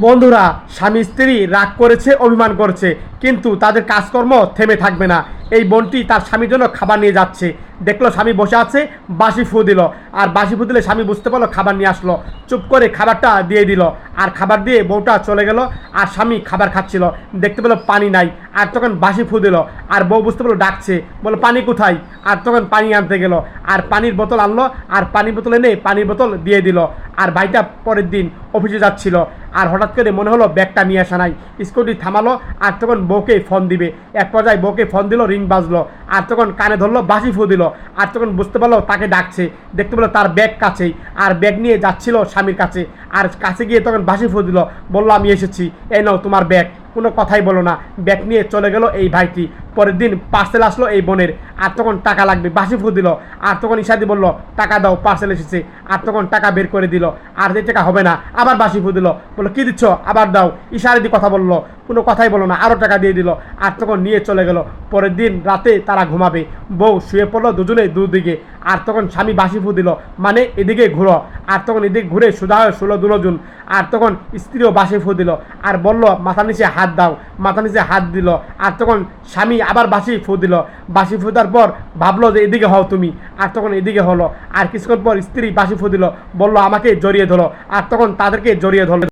বন্ধুরা, স্বামী স্ত্রী রাগ করেছে, অভিমান করছে, কিন্তু তাদের কাজকর্ম থেমে থাকবে না। এই বোনটি তার স্বামীর জন্য খাবার নিয়ে যাচ্ছে। দেখলো স্বামী বসে আছে, বাসি ফু দিল। আর বাসি ফু দিলে স্বামী বুঝতে পারলো, খাবার নিয়ে আসলো। চুপ করে খাবারটা দিয়ে দিল। আর খাবার দিয়ে বউটা চলে গেল। আর স্বামী খাবার খাচ্ছিল, দেখতে পেলো পানি নাই। আর তখন বাসি ফু দিল। আর বউ বুঝতে পারলো, ডাকছে, বলো পানি কোথায়। আর তখন পানি আনতে গেল। আর পানির বোতল আনলো। আর পানির বোতল এনে পানির বোতল দিয়ে দিল। আর ভাইটা পরের দিন অফিসে যাচ্ছিল। আর হঠাৎ করে মনে হলো ব্যাগটা নিয়ে আসা নাই। স্কুটি থামালো। আর তখন বউকে ফোন দিবে। এক পর্যায়ে বউকে ফোন দিল, রিং বাজলো। আর তখন কানে ধরলো, বাসি ফু দিল। আর তখন বুঝতে পারলো তাকে ডাকছে। দেখতে পেলো তার ব্যাগ কাছেই। আর ব্যাগ নিয়ে যাচ্ছিল স্বামীর কাছে। আর কাছে গিয়ে তখন বাসি ফু দিল। বললো আমি এসেছি, এই নাও তোমার ব্যাগ। কোনো কথাই বলো না, ব্যাগ নিয়ে চলে গেল এই ভাইটি। পরের দিন পার্সেল আসলো এই বোনের। আর তখন টাকা লাগবে, বাসি ফু দিল। আর তখন ইশাদি বলল, টাকা দাও, পার্সেল এসেছে। আর তখন টাকা বের করে দিল। আর যে টাকা হবে না, আবার বাসি ফু দিল। বললো কি দিচ্ছ, আবার দাও। ইশারেদি কথা বললো, কোনো কথাই বলো না, আরও টাকা দিয়ে দিল। আর তখন নিয়ে চলে গেল। পরের দিন রাতে তারা ঘুমাবে। বউ শুয়ে পড়লো দুজনে দুদিকে। আর তখন স্বামী বাসি ফু দিল, মানে এদিকে ঘুরো। আর তখন এদিকে ঘুরে সোজা হয়ে 16 দুজন। আর তখন স্ত্রীও বাসি ফু দিল। আর বলল মাথার নিচে হাত দাও, মাথার নিচে হাত দিল। আর তখন স্বামী আবার বাসি ফু দিল। বাসি ফু দেওয়ার পর ভাবলো যে এদিকে হও তুমি। আর তখন এদিকে হলো। আর কিছুক্ষণ পর স্ত্রী বাসি ফু দিল, বললো আমাকে জড়িয়ে ধরো। আর তখন তাদেরকে জড়িয়ে ধরলো।